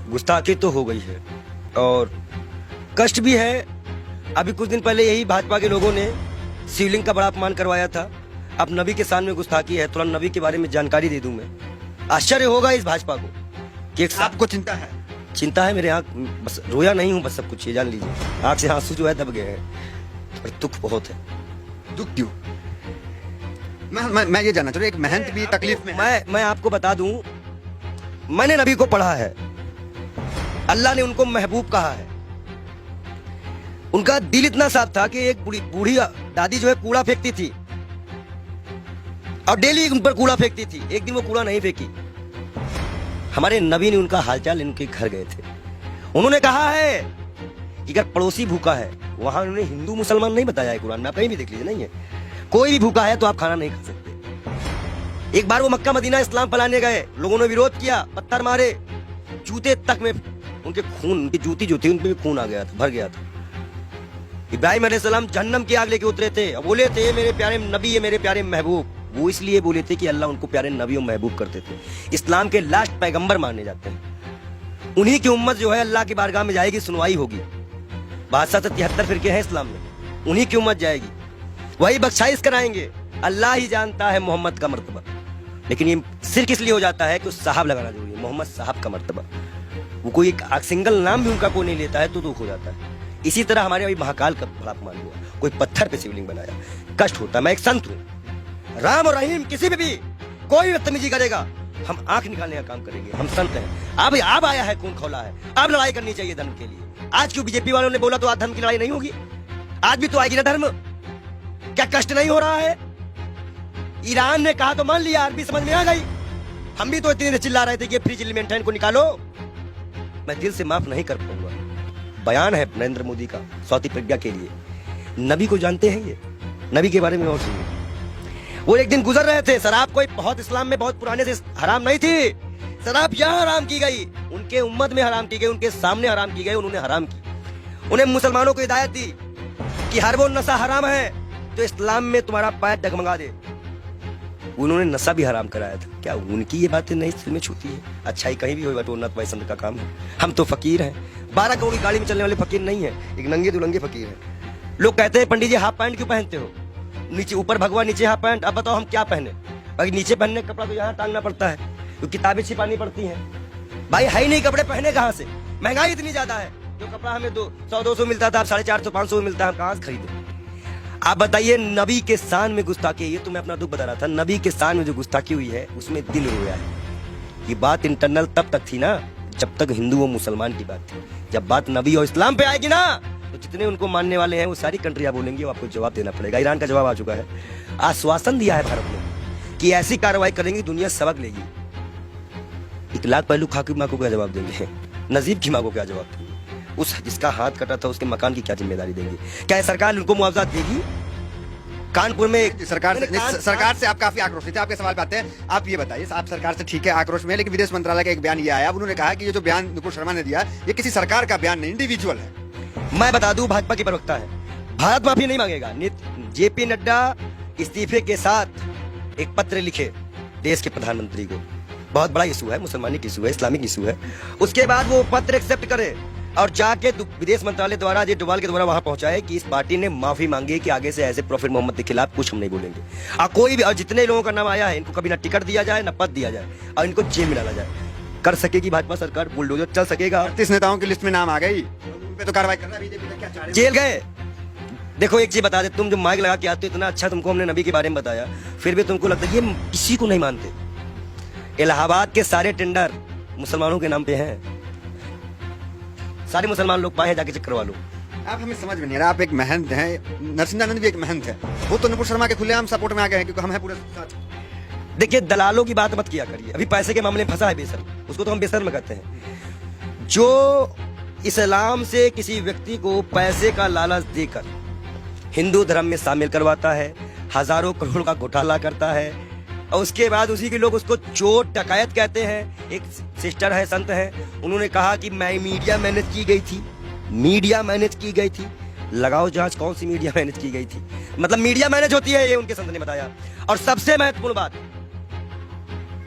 गुस्ताखी तो हो गई है और कष्ट भी है। अभी कुछ दिन पहले यही भाजपा के लोगों ने शिवलिंग का बड़ा अपमान करवाया था। अब नबी के सामने गुस्ताखी है, थोड़ा नबी के बारे में जानकारी दे दूं मैं। आश्चर्य होगा इस भाजपा को कि आपको चिंता है? चिंता है मेरे आँख, बस रोया नहीं हूँ, बस सब कुछ ये जान लीजिए। आँख से आंसू जो है दब गए हैं और दुख बहुत है। दुख क्यों? मैं ये जानना चाह रहा हूँ, एक महंत भी तकलीफ में है। मैं आपको बता दूं, मैंने नबी को पढ़ा है, अल्लाह ने उनको महबूब कहा है। उनका दिल इतना साफ था कि एक बूढ़ी दादी जो है कूड़ा फेंकती थी और डेली उन पर कूड़ा फेंकती थी। एक दिन वो कूड़ा नहीं फेंकी, हमारे नबी ने उनका हालचाल इनके घर गए थे। उन्होंने कहा है कि अगर पड़ोसी भूखा है, वहां उन्होंने हिंदू मुसलमान नहीं बताया है कुरान में, आप कहीं भी देख लीजिए, नहीं है कोई भी भूखा है तो आप खाना नहीं खा सकते। एक बार वो मक्का मदीना इस्लाम फैलाने गए, लोगों ने विरोध किया, पत्थर मारे, जूते तक में उनके खून, उनकी जूती जो थी उनपे भी खून आ गया था, भर गया था। इब्राहिम अलैहिस्सलाम जहन्नम की आग लेके उतरे थे, बोले थे मेरे प्यारे नबी है, मेरे प्यारे महबूब। वो इसलिए बोले थे कि अल्लाह उनको प्यारे नबी और महबूब करते थे। इस्लाम के लास्ट पैगंबर माने जाते हैं। उन्हीं की उम्मत जो है अल्लाह की बारगाह में जाएगी, सुनवाई होगी। 72 फिरके हैं इस्लाम में, उन्हीं की उम्मत जाएगी, वही बख्शाइश कराएंगे। अल्लाह ही जानता है मोहम्मद का मर्तबा, लेकिन ये सिर्फ इसलिए हो जाता है कि उस साहब लगाना जरूरी है, मोहम्मद साहब का मर्तबा। वो कोई एक सिंगल नाम भी उनका कोई नहीं लेता है तो दुख हो जाता है। इसी तरह हमारे अभी महाकाल का बड़ा अपमान हुआ, कोई पत्थर पे शिवलिंग बनाया, कष्ट होता है। मैं एक संत हूँ, राम और रहीम किसी पे भी कोई भी बदतमीजी करेगा, हम आंख निकालने का काम करेंगे। हम संत हैं। अब आया है, खून खौला है, अब लड़ाई करनी चाहिए धर्म के लिए। आज क्यों बीजेपी वालों ने बोला तो आज धर्म की लड़ाई नहीं होगी? आज भी तो आएगी ना धर्म। क्या कष्ट नहीं हो रहा है? ईरान ने कहा तो मान लिया, अरबी समझ में आ गई। हम भी तो इतने चिल्ला रहे थे कि फ्री चिल्ली को निकालो। मैं दिल से माफ नहीं कर पाऊंगा। बयान है नरेंद्र मोदी का स्वाति प्रज्ञा के लिए। नबी को जानते हैं ये, नबी के बारे में और सुनिए। वो एक दिन गुजर रहे थे, शराब कोई बहुत इस्लाम में बहुत पुराने से हराम नहीं थी। शराब यहाँ हराम की गई, उनके उम्मत में हराम की गई, उनके सामने हराम की गई, उन्होंने हराम की। उन्हें मुसलमानों को हिदायत दी कि हर वो नशा हराम है तो इस्लाम में तुम्हारा पैर डगमगा दे। उन्होंने नशा भी हराम कराया था। क्या उनकी ये बातें नहीं दिल में छूती है? अच्छाई कहीं भी हो, उन्नत वैष्णव का काम है। हम तो फकीर हैं, 12 करोड़ की गाड़ी में चलने वाले फकीर नहीं है, एक नंगे दुलंगे फकीर हैं। लोग कहते हैं पंडित जी हाफ पैंट क्यों पहनते हो? नीचे ऊपर भगवा, नीचे हाफ पैंट। अब बताओ हम क्या पहने? भाई नीचे पहनने का कपड़ा तो यहाँ टांगना पड़ता है, तो किताबें छिपानी पड़ती हैं। भाई है ही नहीं कपड़े, पहने कहाँ से? महंगाई इतनी ज्यादा है, जो कपड़ा हमें 100-200 मिलता था अब 450-500 में मिलता है, हम कहाँ से खरीदे? आप बताइए, नबी के शान में गुस्ताखी, ये तो मैं अपना दुख बता रहा था। नबी के शान में जो गुस्ताखी हुई है उसमें दिल रोया है। ये बात इंटरनल तब तक थी ना जब तक हिंदू और मुसलमान की बात थी। जब बात नबी और इस्लाम पे आएगी ना तो जितने उनको मानने वाले हैं वो सारी कंट्रियां बोलेंगी, वो आपको जवाब देना पड़ेगा। ईरान का जवाब आ चुका है, आश्वासन दिया है भारत ने कि ऐसी कार्रवाई करेंगी दुनिया सबक लेगी। 1 लाख पहलू खा की माँ को क्या जवाब देंगे? नजीब की माँ को क्या जवाब देंगे? उस जिसका हाथ कटा था उसके मकान की क्या जिम्मेदारी देंगे? क्या सरकार उनको मुआवजा देगी? कानपुर में सरकार से आप काफी आक्रोश थे। आपके सवाल पे आते हैं। आप ये बताइए, आप सरकार से ठीक है आक्रोश में, लेकिन विदेश मंत्रालय का एक बयान ये आया, उन्होंने कहा कि ये जो बयान नुपुर शर्मा ने दिया ये किसी सरकार का बयान नहीं, इंडिविजुअल है। मैं बता दूं, भाजपा की प्रवक्ता है, भारत माफी नहीं मांगेगा। जेपी नड्डा इस्तीफे के साथ एक पत्र लिखे देश के प्रधानमंत्री को। बहुत बड़ा इशू है, मुसलमानी की इशू है, इस्लामिक इशू है। उसके बाद वो पत्र एक्सेप्ट करे और जाके विदेश मंत्रालय द्वारा अजय डोभाल के द्वारा वहां पहुंचाए कि इस पार्टी ने माफी मांगी कि आगे से ऐसे प्रॉफिट मोहम्मद के खिलाफ कुछ हम नहीं बोलेंगे। कोई भी, और जितने लोगों का नाम आया है इनको कभी ना टिकट दिया जाए ना पद दिया जाए और इनको जेल में डाला जाए। कर सकेगी भाजपा सरकार, बुलडोजर चल सकेगा। 38 नेताओं की लिस्ट में नाम आ गई, उन पे तो कार्रवाई करना बीजेपी क्या चाह रही है? जेल गए। देखो एक चीज बता दे, तुम जो माइक लगा के आते हो, इतना अच्छा तुमको हमने नबी के बारे में बताया, फिर भी तुमको लगता है ये किसी को नहीं मानते। इलाहाबाद के सारे टेंडर मुसलमानों के नाम पे हैं, सारे मुसलमान लोग पाए, जाके चेक करवा लो। आप हमें समझ में नहीं आ रहा, आप एक महंत हैं, नरसिंहानंद भी एक महंत है, वो तो नुपुर शर्मा के खुलेआम सपोर्ट में आ गए हैं क्योंकि हम हैं पूरे साथ। देखिए दलालों की बात मत किया करिए, अभी पैसे के मामले में फंसा है बेशर्म, उसको तो हम बेशर्म कहते हैं। जो इस्लाम से किसी व्यक्ति को पैसे का लालच देकर हिंदू धर्म में शामिल करवाता है, हजारों करोड़ का घोटाला करता है और उसके बाद उसी के लोग उसको चोर डकैत कहते हैं। एक सिस्टर है, संत है, उन्होंने कहा कि मैं मीडिया मैनेज की गई थी, मीडिया मैनेज की गई थी। लगाओ जांच, कौन सी मीडिया मैनेज की गई थी? मतलब मीडिया मैनेज होती है, ये उनके संत ने बताया। और सबसे महत्वपूर्ण बात,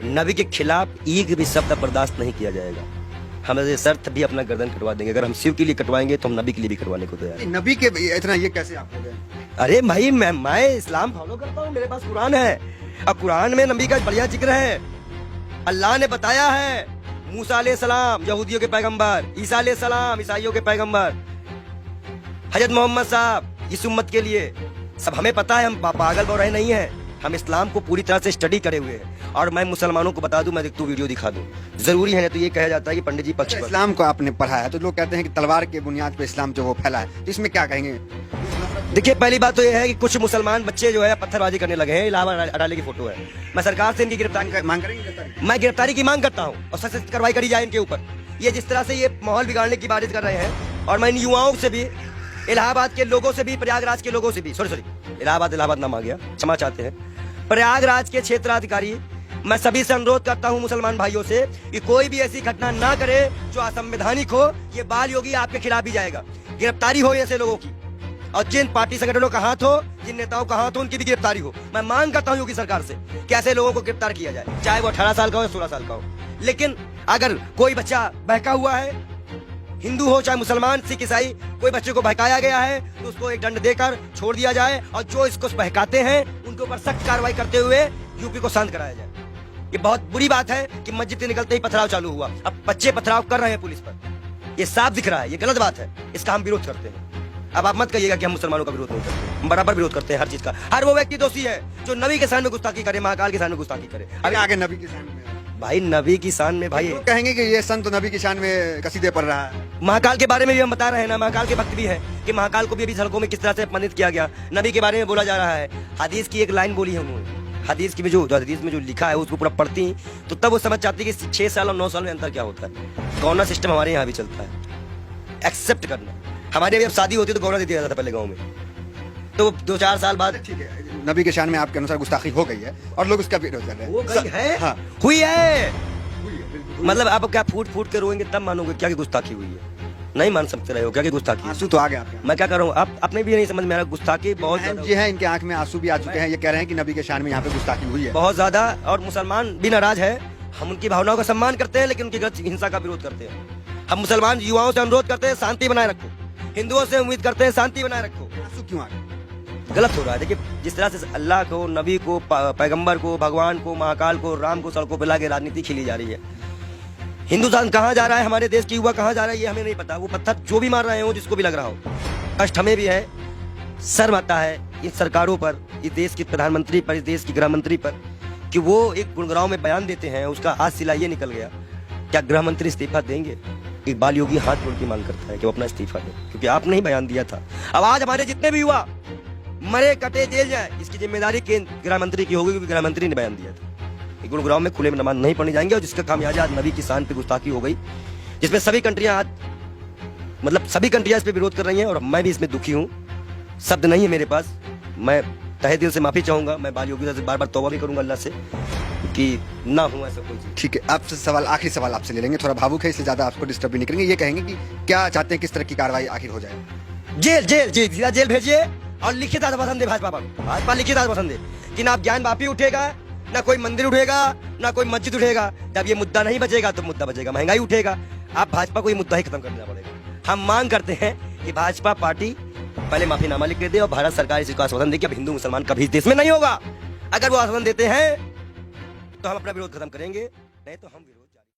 नबी के खिलाफ एक भी शब्द बर्दाश्त नहीं किया जाएगा। हम ये शर्त भी अपना गर्दन कटवा देंगे। अगर हम शिव के लिए कटवाएंगे तो हम नबी के लिए भी कटवाने को तैयार हैं। नबी के इतना ये कैसे आप हो गए? अरे भाई मैं इस्लाम फॉलो करता हूँ, मेरे पास कुरान है और कुरान में नबी का बढ़िया जिक्र है। अल्लाह ने बताया है, मूसा अलैहिस्सलाम यहूदियों के पैगंबर, ईसा अलैहिस्सलाम ईसाइयों के पैगंबर, हजरत मोहम्मद साहब इस उम्मत के लिए। सब हमें पता है, हम पागल बौराहे नहीं है, हम इस्लाम को पूरी तरह से स्टडी करे हुए हैं। और मैं मुसलमानों को बता दूं, मैं तू वीडियो दिखा दूं, जरूरी है। तो ये कहा जाता है कि पंडित जी पक्ष पर। इस्लाम को आपने पढ़ा है तो लोग कहते हैं कि तलवार के बुनियाद पे इस्लाम जो वो फैला है, तो इसमें क्या कहेंगे? देखिए, पहली बात तो ये है कि कुछ मुसलमान बच्चे जो है पत्थरबाजी करने लगे हैं। इलाहाबाद अडाले की फोटो है। मैं सरकार से इनकी गिरफ्तारी मांग करेंगे? मैं गिरफ्तारी की मांग करता हूँ और सख्त कार्रवाई करी जाए इनके ऊपर। ये जिस तरह से ये माहौल बिगाड़ने की बारिश कर रहे हैं, और मैं इन युवाओं से भी, इलाहाबाद के लोगों से भी, प्रयागराज के लोगों से भी, सॉरी इलाहाबाद नाम आ गया, क्षमा चाहते हैं, प्रयागराज के क्षेत्राधिकारी, मैं सभी से अनुरोध करता हूं मुसलमान भाइयों से कि कोई भी ऐसी घटना ना करे जो असंवैधानिक हो। ये बाल योगी आपके खिलाफ ही जाएगा। गिरफ्तारी हो ऐसे लोगों की, और जिन पार्टी संगठनों का हाथ हो, जिन नेताओं का हाथ हो, उनकी भी गिरफ्तारी हो। मैं मांग करता हूं योगी सरकार से कि ऐसे लोगों को गिरफ्तार किया जाए, चाहे वो 18 साल का हो या 16 साल का हो। लेकिन अगर कोई बच्चा बहका हुआ है, हिंदू हो चाहे मुसलमान, सिख, ईसाई, कोई बच्चे को बहकाया गया है तो उसको एक दंड देकर छोड़ दिया जाए, और जो इसको बहकाते हैं उनके ऊपर सख्त कार्रवाई करते हुए यूपी को शांत कराया जाए। ये बहुत बुरी बात है कि मस्जिद से निकलते ही पथराव चालू हुआ। अब बच्चे पथराव कर रहे हैं पुलिस पर, ये साफ दिख रहा है, ये गलत बात है, इसका हम विरोध करते हैं। अब आप मत कहिएगा कि हम मुसलमानों का विरोध नहीं करते, हम बराबर विरोध करते हैं हर चीज का। हर वो व्यक्ति दोषी है जो नबी के सामने गुस्ताखी करे, महाकाल के सामने गुस्ताखी करे। अभी आगे नबी की शान में भाई नबी की शान में, भाई लोग कहेंगे कि ये संत नबी की शान में कसीदे पढ़ रहा है। महाकाल के बारे में भी हम बता रहे हैं ना, महाकाल के भक्त भी है कि महाकाल को भी अभी सड़कों में किस तरह से अपमानित किया गया। नबी के बारे में बोला जा रहा है। हदीस की एक लाइन बोली है उन्होंने, हदीस की हदीस में जो लिखा है उसको पूरा पढ़ती तो तब वो समझ चाहती कि 6 साल और 9 साल में अंतर क्या होता है। गौना सिस्टम हमारे यहाँ भी चलता है, एक्सेप्ट करना। हमारे अभी अब शादी होती तो गौना दे दिया जाता था पहले गाँव में, तो 2-4 साल बाद। ठीक है, नबी के शान में आपके अनुसार गुस्ताखी हो गई है और लोग उसका विरोध कर रहे हैं। वो गई है, हाँ। हुई है, मतलब आप क्या फूट फूट के रोएंगे तब मानोगे क्या कि गुस्ताखी हुई है। नहीं मान सकते रहे हो क्या कि गुस्ताखी। आंसू तो आ गए आपके। मैं क्या कर रहा हूँ, आप अपने भी नहीं समझ में आ रहा, गुस्ताखी बहुत जी है, इनके आंख में आंसू भी आ चुके हैं। ये कह रहे हैं कि नबी के शान में यहाँ पे गुस्ताखी हुई है बहुत ज्यादा, और मुसलमान भी नाराज है। हम उनकी भावनाओं का सम्मान करते हैं लेकिन उनकी गलत हिंसा का विरोध करते हैं। हम मुसलमान युवाओं से अनुरोध करते हैं शांति बनाए रखो, हिंदुओं से उम्मीद करते हैं शांति बनाए रखो। आंसू क्यों आ गए? गलत हो रहा है। देखिए, जिस तरह से अल्लाह को, नबी को, पैगंबर को, भगवान को, महाकाल को, राम को सड़कों पर लाके राजनीति खेली जा रही है। हिंदुस्तान कहाँ जा रहा है, हमारे देश की युवा कहाँ जा रहा है, ये हमें नहीं पता। वो पत्थर जो भी मार रहे हो, जिसको भी लग रहा हो, कष्ट हमें भी है, शर्म आता है इन सरकारों पर, इस देश के प्रधानमंत्री पर, इस देश की गृह मंत्री पर, कि वो एक गुड़गांव में बयान देते हैं, उसका आज सिला ये निकल गया। क्या गृह मंत्री इस्तीफा देंगे? इकबाल योगी हाथ जोड़ के मांग करता है कि वो अपना इस्तीफा दे, क्योंकि आपने ही बयान दिया था। अब आज हमारे जितने भी युवा मरे कटे जेल जाए, इसकी जिम्मेदारी केंद्र गृह मंत्री की होगी, क्योंकि गृह मंत्री ने बयान दिया था कि गुरुग्राम में खुले में नमाज नहीं पढ़ने जाएंगे। और जिसका खामियाजा आज नबी की शान पे गुस्ताखी हो गई, जिसमें सभी कंट्रियां आज, मतलब सभी कंट्रियां इस पे विरोध कर रही हैं, और मैं भी इसमें दुखी हूँ। शब्द नहीं है मेरे पास, मैं तहे दिल से माफी चाहूंगा। मैं बाल योगी से बार बार तौबा भी करूंगा अल्लाह से कि ना हो ऐसा कोई चीज। ठीक है, आपसे सवाल, आखिरी सवाल आपसे ले लेंगे, थोड़ा भावुक है इसलिए ज्यादा आपको डिस्टर्ब भी नहीं करेंगे। ये कहेंगे कि क्या चाहते हैं, किस तरह की कार्रवाई आखिर हो जाए? जेल जेल जेल सीधा जेल भेजिए, और लिखित आश्वासन दे भाजपा पर, भाजपा लिखित आश्वासन दे कि ना ज्ञान वापी उठेगा, ना कोई मंदिर उठेगा, ना कोई मस्जिद उठेगा। जब ये मुद्दा नहीं बचेगा तो मुद्दा बचेगा महंगाई उठेगा। आप भाजपा को ये मुद्दा ही खत्म करना पड़ेगा। हम मांग करते हैं कि भाजपा पार्टी पहले माफीनामा लिख के दे और भारत सरकार इसको आश्वासन दे कि अब हिंदू मुसलमान कभी इस देश में नहीं होगा। अगर वो आश्वासन देते हैं तो हम अपना विरोध खत्म करेंगे, नहीं तो हम